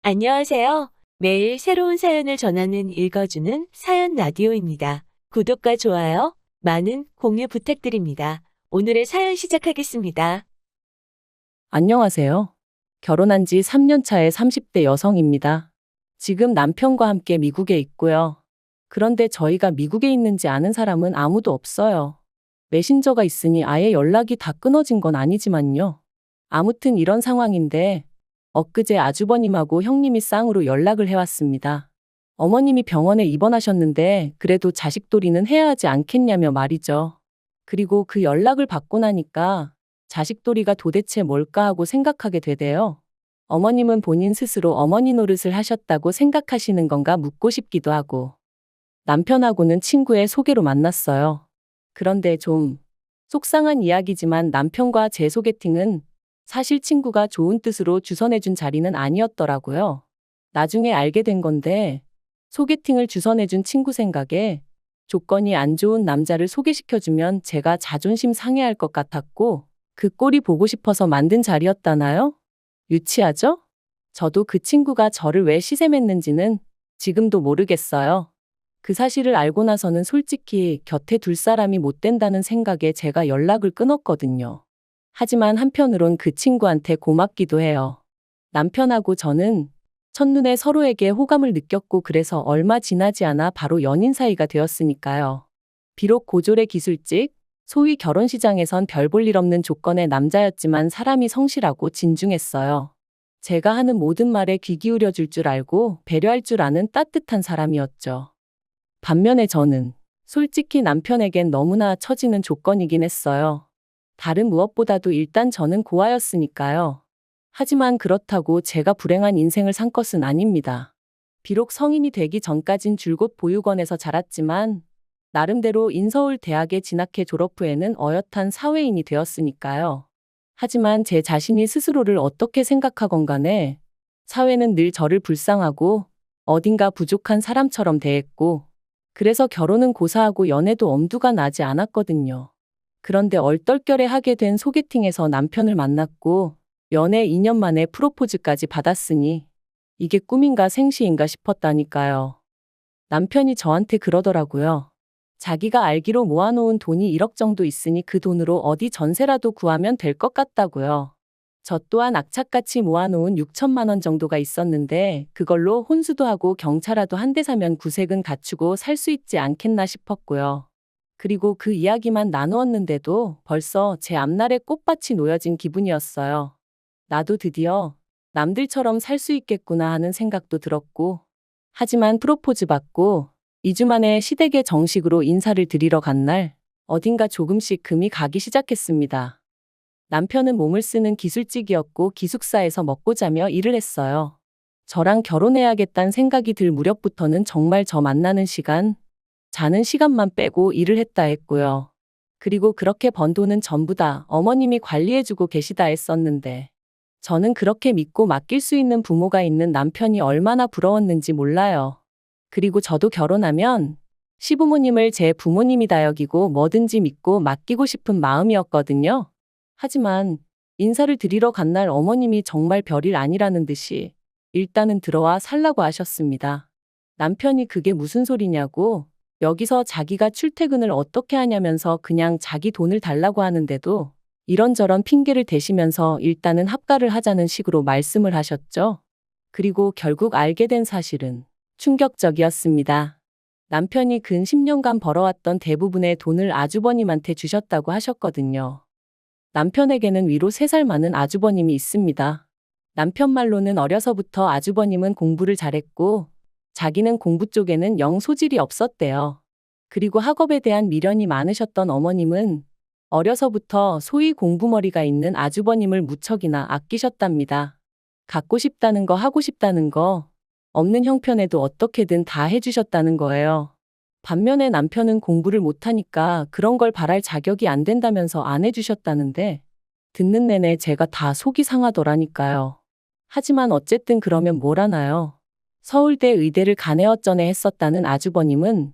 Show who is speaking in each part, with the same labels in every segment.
Speaker 1: 안녕하세요. 매일 새로운 사연을 전하는 읽어주는 사연 라디오입니다. 구독과 좋아요, 많은 공유 부탁드립니다. 오늘의 사연 시작하겠습니다.
Speaker 2: 안녕하세요. 결혼한 지 3년 차의 30대 여성입니다. 지금 남편과 함께 미국에 있고요. 그런데 저희가 미국에 있는지 아는 사람은 아무도 없어요. 메신저가 있으니 아예 연락이 다 끊어진 건 아니지만요. 아무튼 이런 상황인데 엊그제 아주버님하고 형님이 쌍으로 연락을 해왔습니다. 어머님이 병원에 입원하셨는데 그래도 자식돌이는 해야 하지 않겠냐며 말이죠. 그리고 그 연락을 받고 나니까 자식돌이가 도대체 뭘까 하고 생각하게 되대요. 어머님은 본인 스스로 어머니 노릇을 하셨다고 생각하시는 건가 묻고 싶기도 하고. 남편하고는 친구의 소개로 만났어요. 그런데 좀 속상한 이야기지만 남편과 제 소개팅은 사실 친구가 좋은 뜻으로 주선해준 자리는 아니었더라고요. 나중에 알게 된 건데 소개팅을 주선해준 친구 생각에 조건이 안 좋은 남자를 소개시켜주면 제가 자존심 상해할 것 같았고 그 꼴이 보고 싶어서 만든 자리였다나요? 유치하죠? 저도 그 친구가 저를 왜 시샘했는지는 지금도 모르겠어요. 그 사실을 알고 나서는 솔직히 곁에 둘 사람이 못 된다는 생각에 제가 연락을 끊었거든요. 하지만 한편으론 그 친구한테 고맙기도 해요. 남편하고 저는 첫눈에 서로에게 호감을 느꼈고 그래서 얼마 지나지 않아 바로 연인 사이가 되었으니까요. 비록 고졸의 기술직, 소위 결혼 시장에선 별 볼 일 없는 조건의 남자였지만 사람이 성실하고 진중했어요. 제가 하는 모든 말에 귀 기울여 줄 줄 알고 배려할 줄 아는 따뜻한 사람이었죠. 반면에 저는 솔직히 남편에겐 너무나 처지는 조건이긴 했어요. 다른 무엇보다도 일단 저는 고아였으니까요. 하지만 그렇다고 제가 불행한 인생을 산 것은 아닙니다. 비록 성인이 되기 전까진 줄곧 보육원에서 자랐지만 나름대로 인서울 대학에 진학해 졸업 후에는 어엿한 사회인이 되었으니까요. 하지만 제 자신이 스스로를 어떻게 생각하건 간에 사회는 늘 저를 불쌍하고 어딘가 부족한 사람처럼 대했고 그래서 결혼은 고사하고 연애도 엄두가 나지 않았거든요. 그런데 얼떨결에 하게 된 소개팅에서 남편을 만났고 연애 2년 만에 프로포즈까지 받았으니 이게 꿈인가 생시인가 싶었다니까요. 남편이 저한테 그러더라고요. 자기가 알기로 모아놓은 돈이 1억 정도 있으니 그 돈으로 어디 전세라도 구하면 될 것 같다고요. 저 또한 악착같이 모아놓은 6천만 원 정도가 있었는데 그걸로 혼수도 하고 경차라도 한 대 사면 구색은 갖추고 살 수 있지 않겠나 싶었고요. 그리고 그 이야기만 나누었는데도 벌써 제 앞날에 꽃밭이 놓여진 기분이었어요. 나도 드디어 남들처럼 살 수 있겠구나 하는 생각도 들었고 하지만 프로포즈 받고 2주 만에 시댁에 정식으로 인사를 드리러 간 날 어딘가 조금씩 금이 가기 시작했습니다. 남편은 몸을 쓰는 기술직이었고 기숙사에서 먹고 자며 일을 했어요. 저랑 결혼해야겠다는 생각이 들 무렵부터는 정말 저 만나는 시간, 자는 시간만 빼고 일을 했다 했고요. 그리고 그렇게 번 돈은 전부 다 어머님이 관리해주고 계시다 했었는데 저는 그렇게 믿고 맡길 수 있는 부모가 있는 남편이 얼마나 부러웠는지 몰라요. 그리고 저도 결혼하면 시부모님을 제 부모님이다 여기고 뭐든지 믿고 맡기고 싶은 마음이었거든요. 하지만 인사를 드리러 간 날 어머님이 정말 별일 아니라는 듯이 일단은 들어와 살라고 하셨습니다. 남편이 그게 무슨 소리냐고 여기서 자기가 출퇴근을 어떻게 하냐면서 그냥 자기 돈을 달라고 하는데도 이런저런 핑계를 대시면서 일단은 합가를 하자는 식으로 말씀을 하셨죠. 그리고 결국 알게 된 사실은 충격적이었습니다. 남편이 근 10년간 벌어왔던 대부분의 돈을 아주버님한테 주셨다고 하셨거든요. 남편에게는 위로 3살 많은 아주버님이 있습니다. 남편 말로는 어려서부터 아주버님은 공부를 잘했고 자기는 공부 쪽에는 영 소질이 없었대요. 그리고 학업에 대한 미련이 많으셨던 어머님은 어려서부터 소위 공부머리가 있는 아주버님을 무척이나 아끼셨답니다. 갖고 싶다는 거 하고 싶다는 거 없는 형편에도 어떻게든 다 해주셨다는 거예요. 반면에 남편은 공부를 못하니까 그런 걸 바랄 자격이 안 된다면서 안 해주셨다는데 듣는 내내 제가 다 속이 상하더라니까요. 하지만 어쨌든 그러면 뭘 하나요? 서울대 의대를 간에어쩌네 했었다는 아주버님은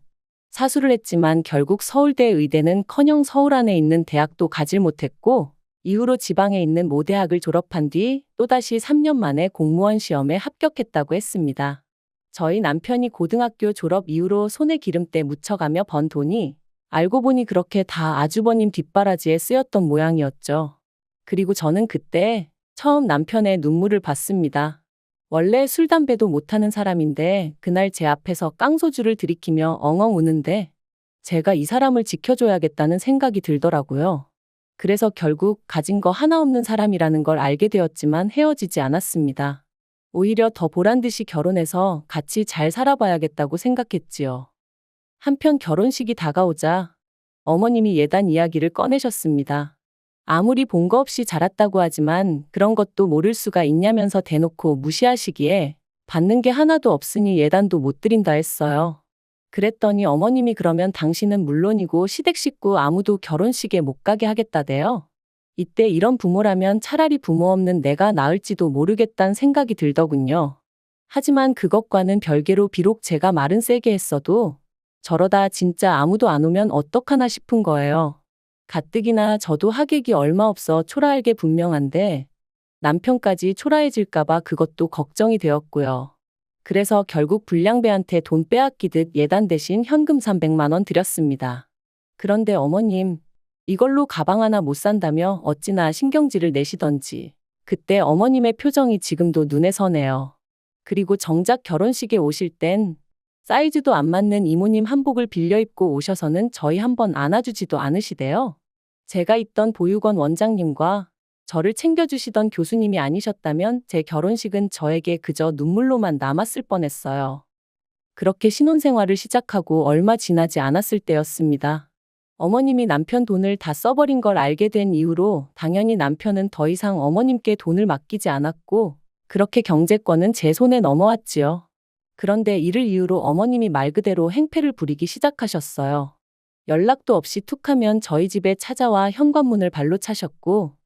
Speaker 2: 사수를 했지만 결국 서울대 의대는커녕 서울 안에 있는 대학도 가질 못했고 이후로 지방에 있는 모대학을 졸업한 뒤 또다시 3년 만에 공무원 시험에 합격했다고 했습니다. 저희 남편이 고등학교 졸업 이후로 손에 기름때 묻혀가며 번 돈이 알고 보니 그렇게 다 아주버님 뒷바라지에 쓰였던 모양이었죠. 그리고 저는 그때 처음 남편의 눈물을 봤습니다. 원래 술, 담배도 못하는 사람인데 그날 제 앞에서 깡소주를 들이키며 엉엉 우는데 제가 이 사람을 지켜줘야겠다는 생각이 들더라고요. 그래서 결국 가진 거 하나 없는 사람이라는 걸 알게 되었지만 헤어지지 않았습니다. 오히려 더 보란듯이 결혼해서 같이 잘 살아봐야겠다고 생각했지요. 한편 결혼식이 다가오자 어머님이 예단 이야기를 꺼내셨습니다. 아무리 본거 없이 자랐다고 하지만 그런 것도 모를 수가 있냐면서 대놓고 무시하시기에 받는 게 하나도 없으니 예단도 못 드린다 했어요. 그랬더니 어머님이 그러면 당신은 물론이고 시댁 식구 아무도 결혼식에 못 가게 하겠다대요. 이때 이런 부모라면 차라리 부모 없는 내가 나을지도 모르겠다는 생각이 들더군요. 하지만 그것과는 별개로 비록 제가 말은 세게 했어도 저러다 진짜 아무도 안 오면 어떡하나 싶은 거예요. 가뜩이나 저도 하객이 얼마 없어 초라할 게 분명한데 남편까지 초라해질까봐 그것도 걱정이 되었고요. 그래서 결국 불량배한테 돈 빼앗기듯 예단 대신 현금 300만 원 드렸습니다. 그런데 어머님, 이걸로 가방 하나 못 산다며 어찌나 신경질을 내시던지 그때 어머님의 표정이 지금도 눈에 선해요. 그리고 정작 결혼식에 오실 땐 사이즈도 안 맞는 이모님 한복을 빌려 입고 오셔서는 저희 한번 안아주지도 않으시대요. 제가 있던 보육원 원장님과 저를 챙겨주시던 교수님이 아니셨다면 제 결혼식은 저에게 그저 눈물로만 남았을 뻔했어요. 그렇게 신혼생활을 시작하고 얼마 지나지 않았을 때였습니다. 어머님이 남편 돈을 다 써버린 걸 알게 된 이후로 당연히 남편은 더 이상 어머님께 돈을 맡기지 않았고 그렇게 경제권은 제 손에 넘어왔지요. 그런데 이를 이유로 어머님이 말 그대로 행패를 부리기 시작하셨어요. 연락도 없이 툭하면 저희 집에 찾아와 현관문을 발로 차셨고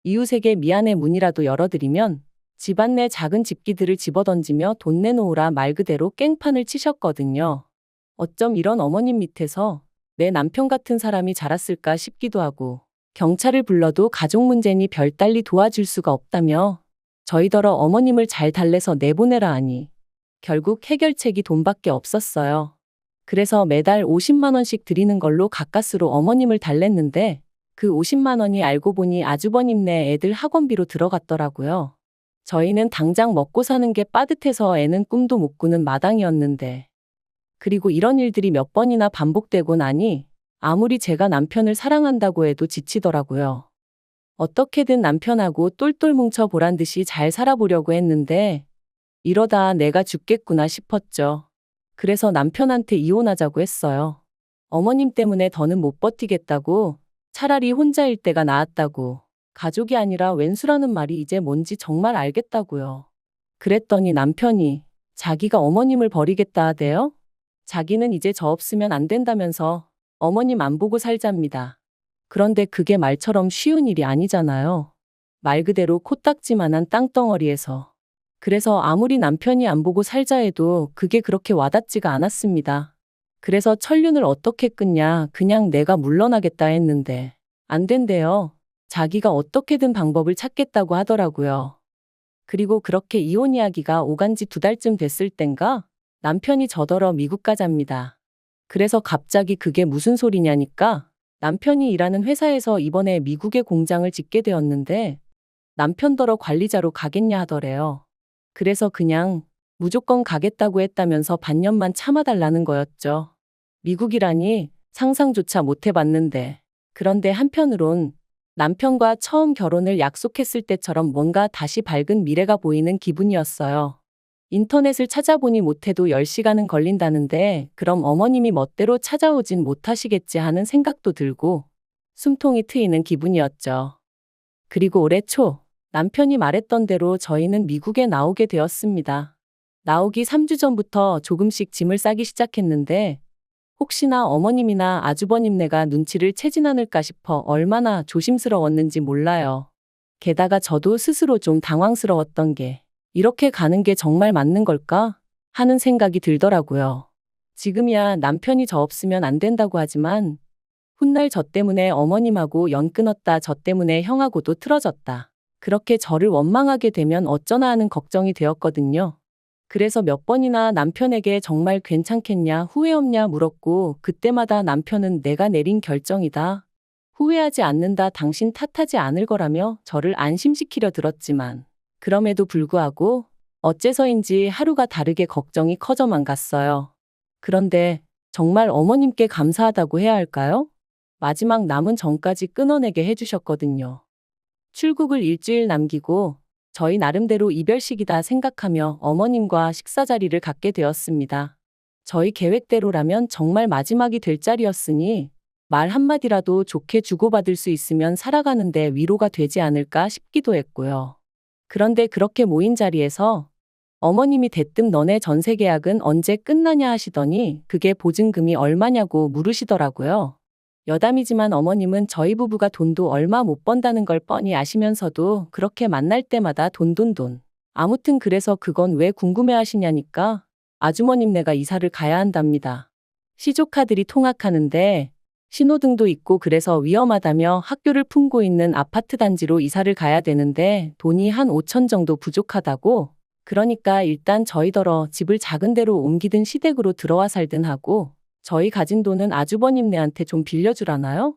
Speaker 2: 이웃에게 미안해 문이라도 열어드리면 집안 내 작은 집기들을 집어던지며 돈 내놓으라 말 그대로 깽판을 치셨거든요. 어쩜 이런 어머님 밑에서 내 남편 같은 사람이 자랐을까 싶기도 하고 경찰을 불러도 가족 문제니 별달리 도와줄 수가 없다며 저희더러 어머님을 잘 달래서 내보내라 하니 결국 해결책이 돈밖에 없었어요. 그래서 매달 50만 원씩 드리는 걸로 가까스로 어머님을 달랬는데 그 50만 원이 알고 보니 아주버님네 애들 학원비로 들어갔더라고요. 저희는 당장 먹고 사는 게 빠듯해서 애는 꿈도 못 꾸는 마당이었는데. 그리고 이런 일들이 몇 번이나 반복되고 나니 아무리 제가 남편을 사랑한다고 해도 지치더라고요. 어떻게든 남편하고 똘똘 뭉쳐 보란 듯이 잘 살아보려고 했는데 이러다 내가 죽겠구나 싶었죠. 그래서 남편한테 이혼하자고 했어요. 어머님 때문에 더는 못 버티겠다고 차라리 혼자일 때가 나았다고 가족이 아니라 왼수라는 말이 이제 뭔지 정말 알겠다고요. 그랬더니 남편이 자기가 어머님을 버리겠다 하대요. 자기는 이제 저 없으면 안 된다면서 어머님 안 보고 살잡니다. 그런데 그게 말처럼 쉬운 일이 아니잖아요. 말 그대로 코딱지만한 땅덩어리에서. 그래서 아무리 남편이 안 보고 살자 해도 그게 그렇게 와닿지가 않았습니다. 그래서 천륜을 어떻게 끊냐 그냥 내가 물러나겠다 했는데 안 된대요. 자기가 어떻게든 방법을 찾겠다고 하더라고요. 그리고 그렇게 이혼 이야기가 오간 지 2달쯤 됐을 땐가 남편이 저더러 미국 가잡니다. 그래서 갑자기 그게 무슨 소리냐니까 남편이 일하는 회사에서 이번에 미국에 공장을 짓게 되었는데 남편더러 관리자로 가겠냐 하더래요. 그래서 그냥 무조건 가겠다고 했다면서 반년만 참아달라는 거였죠. 미국이라니 상상조차 못 해봤는데. 그런데 한편으론 남편과 처음 결혼을 약속했을 때처럼 뭔가 다시 밝은 미래가 보이는 기분이었어요. 인터넷을 찾아보니 못해도 10시간은 걸린다는데 그럼 어머님이 멋대로 찾아오진 못하시겠지 하는 생각도 들고 숨통이 트이는 기분이었죠. 그리고 올해 초 남편이 말했던 대로 저희는 미국에 나오게 되었습니다. 나오기 3주 전부터 조금씩 짐을 싸기 시작했는데 혹시나 어머님이나 아주버님네가 눈치를 채진 않을까 싶어 얼마나 조심스러웠는지 몰라요. 게다가 저도 스스로 좀 당황스러웠던 게 이렇게 가는 게 정말 맞는 걸까 하는 생각이 들더라고요. 지금이야 남편이 저 없으면 안 된다고 하지만 훗날 저 때문에 어머님하고 연 끊었다. 저 때문에 형하고도 틀어졌다. 그렇게 저를 원망하게 되면 어쩌나 하는 걱정이 되었거든요. 그래서 몇 번이나 남편에게 정말 괜찮겠냐, 후회 없냐 물었고, 그때마다 남편은 내가 내린 결정이다. 후회하지 않는다. 당신 탓하지 않을 거라며 저를 안심시키려 들었지만, 그럼에도 불구하고 어째서인지 하루가 다르게 걱정이 커져만 갔어요. 그런데 정말 어머님께 감사하다고 해야 할까요? 마지막 남은 전까지 끊어내게 해주셨거든요. 출국을 일주일 남기고 저희 나름대로 이별식이다 생각하며 어머님과 식사 자리를 갖게 되었습니다. 저희 계획대로라면 정말 마지막이 될 자리였으니 말 한마디라도 좋게 주고받을 수 있으면 살아가는데 위로가 되지 않을까 싶기도 했고요. 그런데 그렇게 모인 자리에서 어머님이 대뜸 너네 전세 계약은 언제 끝나냐 하시더니 그게 보증금이 얼마냐고 물으시더라고요. 여담이지만 어머님은 저희 부부가 돈도 얼마 못 번다는 걸 뻔히 아시면서도 그렇게 만날 때마다 돈. 아무튼 그래서 그건 왜 궁금해 하시냐니까 아주머님네가 이사를 가야 한답니다. 시조카들이 통학하는데 신호등도 있고 그래서 위험하다며 학교를 품고 있는 아파트 단지로 이사를 가야 되는데 돈이 한 5천 정도 부족하다고. 그러니까 일단 저희더러 집을 작은 데로 옮기든 시댁으로 들어와 살든 하고 저희 가진 돈은 아주버님네한테 좀 빌려주라나요?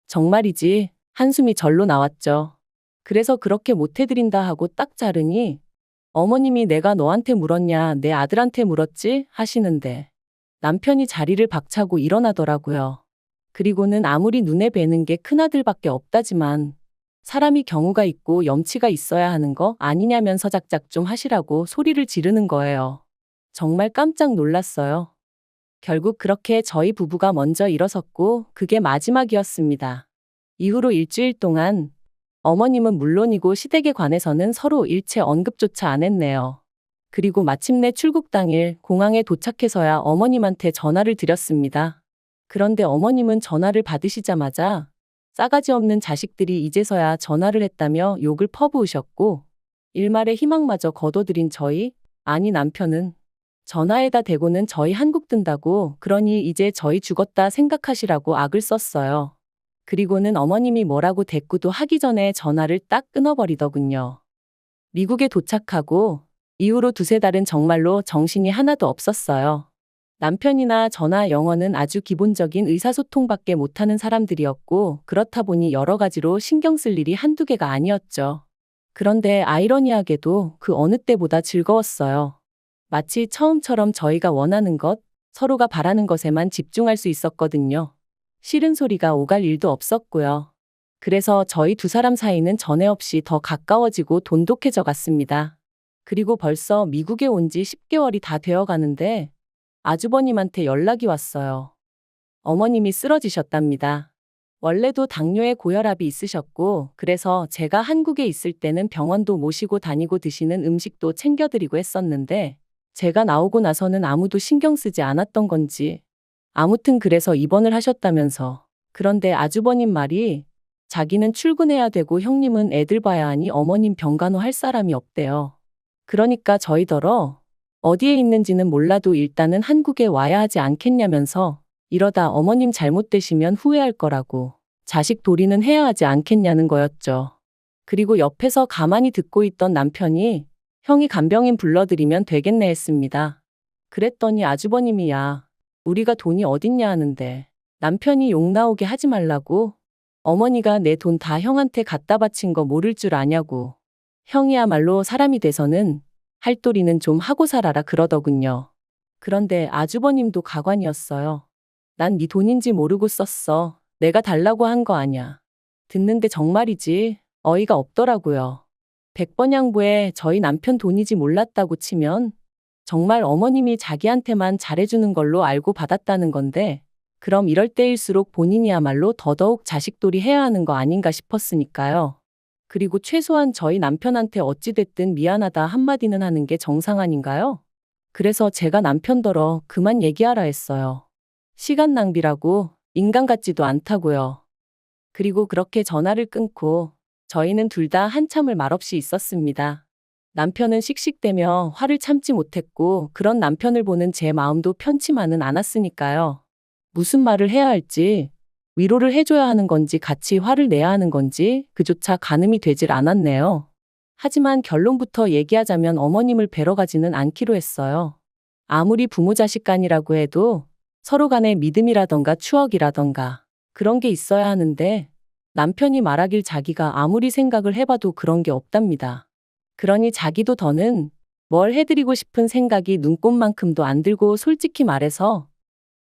Speaker 2: 정말이지 한숨이 절로 나왔죠. 그래서 그렇게 못해드린다 하고 딱 자르니 어머님이 내가 너한테 물었냐 내 아들한테 물었지 하시는데 남편이 자리를 박차고 일어나더라고요. 그리고는 아무리 눈에 뵈는 게 큰아들밖에 없다지만 사람이 경우가 있고 염치가 있어야 하는 거 아니냐면서 작작 좀 하시라고 소리를 지르는 거예요. 정말 깜짝 놀랐어요. 결국 그렇게 저희 부부가 먼저 일어섰고 그게 마지막이었습니다. 이후로 일주일 동안 어머님은 물론이고 시댁에 관해서는 서로 일체 언급조차 안 했네요. 그리고 마침내 출국 당일 공항에 도착해서야 어머님한테 전화를 드렸습니다. 그런데 어머님은 전화를 받으시자마자 싸가지 없는 자식들이 이제서야 전화를 했다며 욕을 퍼부으셨고 일말의 희망마저 거둬들인 저희, 아니 남편은 전화에다 대고는 저희 한국 든다고 그러니 이제 저희 죽었다 생각하시라고 악을 썼어요. 그리고는 어머님이 뭐라고 대꾸도 하기 전에 전화를 딱 끊어버리더군요. 미국에 도착하고 이후로 두세 달은 정말로 정신이 하나도 없었어요. 남편이나 저나 영어는 아주 기본적인 의사소통밖에 못하는 사람들이었고 그렇다 보니 여러 가지로 신경 쓸 일이 한두 개가 아니었죠. 그런데 아이러니하게도 그 어느 때보다 즐거웠어요. 마치 처음처럼 저희가 원하는 것, 서로가 바라는 것에만 집중할 수 있었거든요. 싫은 소리가 오갈 일도 없었고요. 그래서 저희 두 사람 사이는 전에 없이 더 가까워지고 돈독해져 갔습니다. 그리고 벌써 미국에 온 지 10개월이 다 되어 가는데 아주버님한테 연락이 왔어요. 어머님이 쓰러지셨답니다. 원래도 당뇨에 고혈압이 있으셨고 그래서 제가 한국에 있을 때는 병원도 모시고 다니고 드시는 음식도 챙겨드리고 했었는데 제가 나오고 나서는 아무도 신경 쓰지 않았던 건지 아무튼 그래서 입원을 하셨다면서. 그런데 아주버님 말이 자기는 출근해야 되고 형님은 애들 봐야 하니 어머님 병간호 할 사람이 없대요. 그러니까 저희더러 어디에 있는지는 몰라도 일단은 한국에 와야 하지 않겠냐면서 이러다 어머님 잘못되시면 후회할 거라고 자식 도리는 해야 하지 않겠냐는 거였죠. 그리고 옆에서 가만히 듣고 있던 남편이 형이 간병인 불러드리면 되겠네 했습니다. 그랬더니 아주버님이 야, 우리가 돈이 어딨냐 하는데 남편이 욕 나오게 하지 말라고 어머니가 내 돈 다 형한테 갖다 바친 거 모를 줄 아냐고 형이야말로 사람이 돼서는 할 도리는 좀 하고 살아라 그러더군요. 그런데 아주버님도 가관이었어요. 난 네 돈인지 모르고 썼어. 내가 달라고 한 거 아냐. 듣는데 정말이지 어이가 없더라고요. 백번양보에 저희 남편 돈이지 몰랐다고 치면 정말 어머님이 자기한테만 잘해주는 걸로 알고 받았다는 건데 그럼 이럴 때일수록 본인이야말로 더더욱 자식돌이 해야 하는 거 아닌가 싶었으니까요. 그리고 최소한 저희 남편한테 어찌됐든 미안하다 한마디는 하는 게 정상 아닌가요? 그래서 제가 남편더러 그만 얘기하라 했어요. 시간 낭비라고 인간 같지도 않다고요. 그리고 그렇게 전화를 끊고 저희는 둘 다 한참을 말없이 있었습니다. 남편은 씩씩대며 화를 참지 못했고 그런 남편을 보는 제 마음도 편치만은 않았으니까요. 무슨 말을 해야 할지 위로를 해줘야 하는 건지 같이 화를 내야 하는 건지 그조차 가늠이 되질 않았네요. 하지만 결론부터 얘기하자면 어머님을 뵈러 가지는 않기로 했어요. 아무리 부모 자식 간이라고 해도 서로 간의 믿음이라던가 추억이라던가 그런 게 있어야 하는데 남편이 말하길 자기가 아무리 생각을 해봐도 그런 게 없답니다. 그러니 자기도 더는 뭘 해드리고 싶은 생각이 눈꼽만큼도 안 들고 솔직히 말해서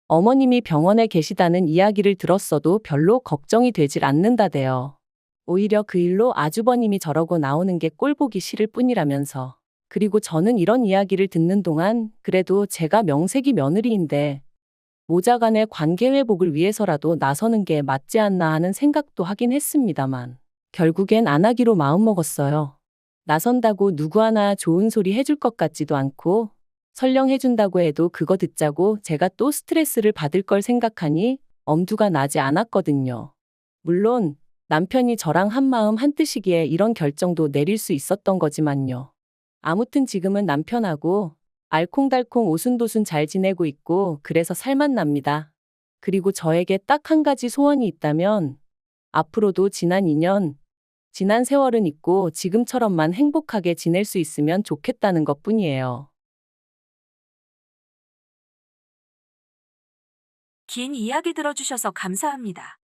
Speaker 2: 어머님이 병원에 계시다는 이야기를 들었어도 별로 걱정이 되질 않는다대요. 오히려 그 일로 아주버님이 저러고 나오는 게 꼴보기 싫을 뿐이라면서. 그리고 저는 이런 이야기를 듣는 동안 그래도 제가 명색이 며느리인데 모자간의 관계 회복을 위해서라도 나서는 게 맞지 않나 하는 생각도 하긴 했습니다만 결국엔 안 하기로 마음먹었어요. 나선다고 누구 하나 좋은 소리 해줄 것 같지도 않고 설령 해준다고 해도 그거 듣자고 제가 또 스트레스를 받을 걸 생각하니 엄두가 나지 않았거든요. 물론 남편이 저랑 한마음 한뜻이기에 이런 결정도 내릴 수 있었던 거지만요. 아무튼 지금은 남편하고 알콩달콩 오순도순 잘 지내고 있고 그래서 살만 납니다. 그리고 저에게 딱 한 가지 소원이 있다면 앞으로도 지난 2년, 지난 세월은 있고 지금처럼만 행복하게 지낼 수 있으면 좋겠다는 것뿐이에요.
Speaker 1: 긴 이야기 들어주셔서 감사합니다.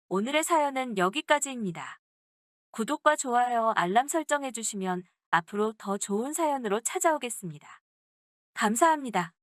Speaker 1: 오늘의 사연은 여기까지입니다. 구독과 좋아요, 알람 설정해주시면 앞으로 더 좋은 사연으로 찾아오겠습니다. 감사합니다.